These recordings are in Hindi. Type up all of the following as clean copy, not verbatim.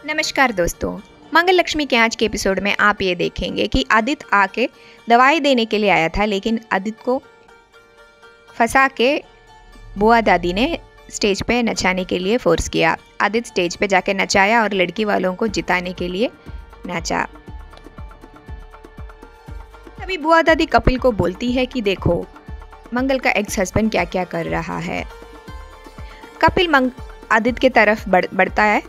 नमस्कार दोस्तों। मंगल लक्ष्मी के आज के एपिसोड में आप ये देखेंगे कि आदित्य आके दवाई देने के लिए आया था, लेकिन आदित्य को फंसा के बुआ दादी ने स्टेज पे नचाने के लिए फोर्स किया। आदित्य स्टेज पे जाके नचाया और लड़की वालों को जिताने के लिए नाचा। तभी बुआ दादी कपिल को बोलती है कि देखो मंगल का एक्स हस्बैंड क्या क्या कर रहा है। कपिल आदित्य के तरफ बढ़ता है।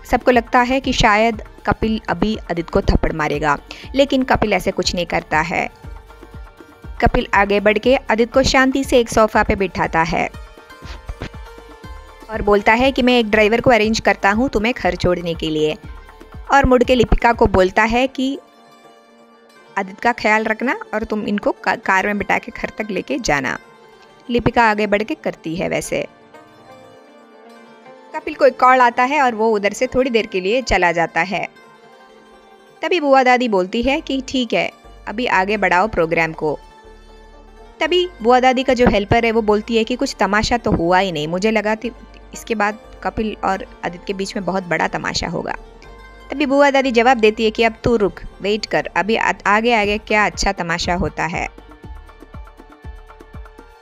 सबको लगता है कि शायद कपिल अभी आदित्य को थप्पड़ मारेगा, लेकिन कपिल ऐसे कुछ नहीं करता है। कपिल आगे बढ़ के आदित्य को शांति से एक सोफा पे बिठाता है और बोलता है कि मैं एक ड्राइवर को अरेंज करता हूँ तुम्हें घर छोड़ने के लिए, और मुड़ के लिपिका को बोलता है कि आदित्य का ख्याल रखना और तुम इनको कार में बिठा के घर तक लेके जाना। लिपिका आगे बढ़ के करती है वैसे। कपिल को एक कॉल आता है और वो उधर से थोड़ी देर के लिए चला जाता है। तभी बुआ दादी बोलती है कि ठीक है, अभी आगे बढ़ाओ प्रोग्राम को। तभी बुआ दादी का जो हेल्पर है वो बोलती है कि कुछ तमाशा तो हुआ ही नहीं, मुझे लगा थी इसके बाद कपिल और आदित्य के बीच में बहुत बड़ा तमाशा होगा। तभी बुआ दादी जवाब देती है कि अब तू रुक, वेट कर, अभी आगे आगे क्या अच्छा तमाशा होता है।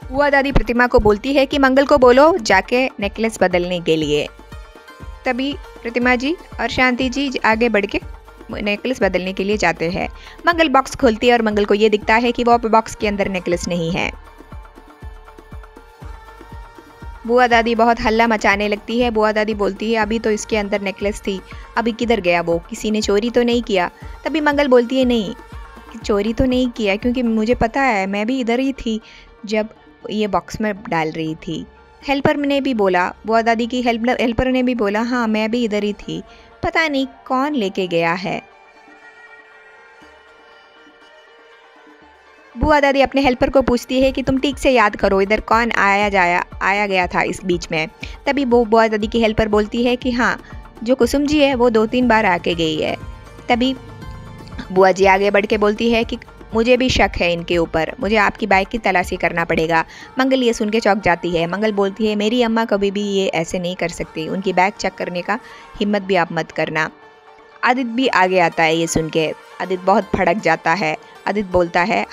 बुआ दादी प्रतिमा को बोलती है कि मंगल को बोलो जाके नेकलेस बदलने के लिए। तभी प्रतिमा जी और शांति जी आगे बढ़ के नेकलेस बदलने के लिए जाते हैं। मंगल बॉक्स खोलती है और मंगल को ये दिखता है कि वो बॉक्स के अंदर नेकलेस नहीं है। बुआ दादी बहुत हल्ला मचाने लगती है। बुआ दादी बोलती है अभी तो इसके अंदर नेकलेस थी, अभी किधर गया वो, किसी ने चोरी तो नहीं किया। तभी मंगल बोलती है नहीं, चोरी तो नहीं किया, क्योंकि मुझे पता है मैं भी इधर ही थी जब ये बॉक्स में डाल रही थी। हेल्पर ने भी बोला, बुआ दादी की हेल्पर ने भी बोला हाँ मैं भी इधर ही थी, पता नहीं कौन लेके गया है। बुआ दादी अपने हेल्पर को पूछती है कि तुम ठीक से याद करो इधर कौन आया गया था इस बीच में। तभी वो बुआ दादी की हेल्पर बोलती है कि हाँ जो कुसुम जी है वो 2-3 बार आके गई है। तभी बुआ जी आगे बढ़ के बोलती है कि मुझे भी शक है इनके ऊपर, मुझे आपकी बाइक की तलाशी करना पड़ेगा। मंगल ये सुन के चौंक जाती है। मंगल बोलती है मेरी अम्मा कभी भी ये ऐसे नहीं कर सकती, उनकी बाइक चेक करने का हिम्मत भी आप मत करना। आदित्य भी आगे आता है ये सुन के। आदित्य बहुत भड़क जाता है। आदित्य बोलता है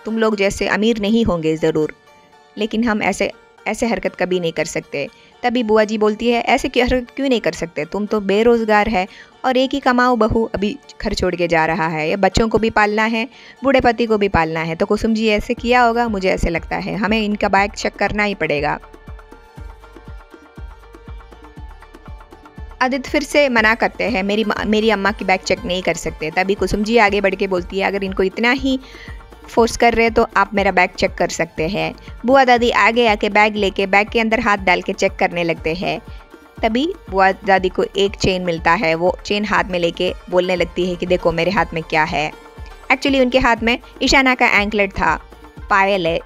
तुम लोग जैसे अमीर नहीं होंगे ज़रूर, लेकिन हम ऐसे हरकत कभी नहीं कर सकते। तभी बुआ जी बोलती है ऐसे हरकत क्यों नहीं कर सकते, तुम तो बेरोज़गार है और एक ही कमाऊ बहू अभी घर छोड़ के जा रहा है, ये बच्चों को भी पालना है, बूढ़े पति को भी पालना है, तो कुसुम जी ऐसे किया होगा, मुझे ऐसे लगता है, हमें इनका बाइक चेक करना ही पड़ेगा। आदित्य फिर से मना करते हैं मेरी अम्मा की बाइक चेक नहीं कर सकते। तभी कुसुम जी आगे बढ़ के बोलती है अगर इनको इतना ही फोर्स कर रहे हैं तो आप मेरा बैग चेक कर सकते हैं। बुआ दादी आगे आके बैग लेके बैग के अंदर हाथ डाल के चेक करने लगते हैं। तभी बुआ दादी को एक चेन मिलता है, वो चेन हाथ में लेके बोलने लगती है कि देखो मेरे हाथ में क्या है। एक्चुअली उनके हाथ में ईशाना का एंकलेट था, पायल है,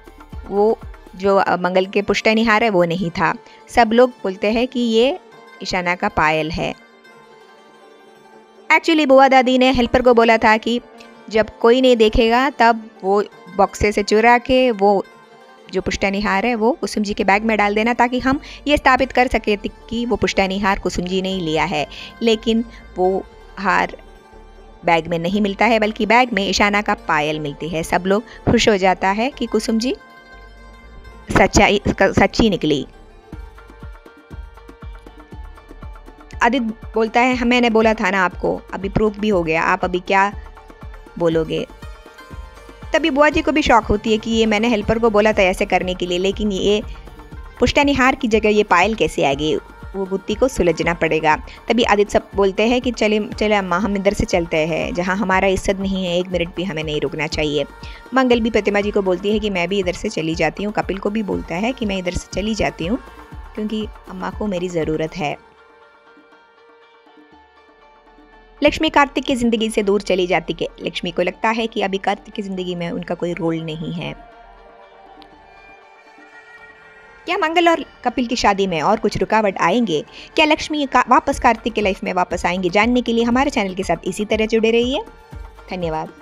वो जो मंगल के पुश्तैनी हार है वो नहीं था। सब लोग बोलते हैं कि ये ईशाना का पायल है। एक्चुअली बुआ दादी ने हेल्पर को बोला था कि जब कोई नहीं देखेगा तब वो बॉक्से से चुरा के वो जो पुश्तैनी हार है वो कुसुम जी के बैग में डाल देना, ताकि हम ये स्थापित कर सके कि वो पुश्तैनी हार कुसुम जी ने ही लिया है। लेकिन वो हार बैग में नहीं मिलता है, बल्कि बैग में ईशाना का पायल मिलती है। सब लोग खुश हो जाता है कि कुसुम जी सच्ची निकली। आदित्य बोलता है मैंने बोला था ना आपको, अभी प्रूफ भी हो गया, आप अभी क्या बोलोगे। तभी बुआ जी को भी शौक होती है कि ये मैंने हेल्पर को बोला था ऐसे करने के लिए, लेकिन ये पुश्तैनी हार की जगह ये पायल कैसे आ गई, वो गुत्ती को सुलझना पड़ेगा। तभी आदित्य सब बोलते हैं कि चले अम्मा हम इधर से चलते हैं, जहाँ हमारा इज्जत नहीं है, 1 मिनट भी हमें नहीं रुकना चाहिए। मंगल भी प्रतिमा जी को बोलती है कि मैं भी इधर से चली जाती हूँ। कपिल को भी बोलता है कि मैं इधर से चली जाती हूँ क्योंकि अम्मा को मेरी ज़रूरत है। लक्ष्मी कार्तिक की ज़िंदगी से दूर चली जाती है। लक्ष्मी को लगता है कि अभी कार्तिक की ज़िंदगी में उनका कोई रोल नहीं है। क्या मंगल और कपिल की शादी में और कुछ रुकावट आएंगे? क्या लक्ष्मी वापस कार्तिक के लाइफ में वापस आएंगे? जानने के लिए हमारे चैनल के साथ इसी तरह जुड़े रहिए। धन्यवाद।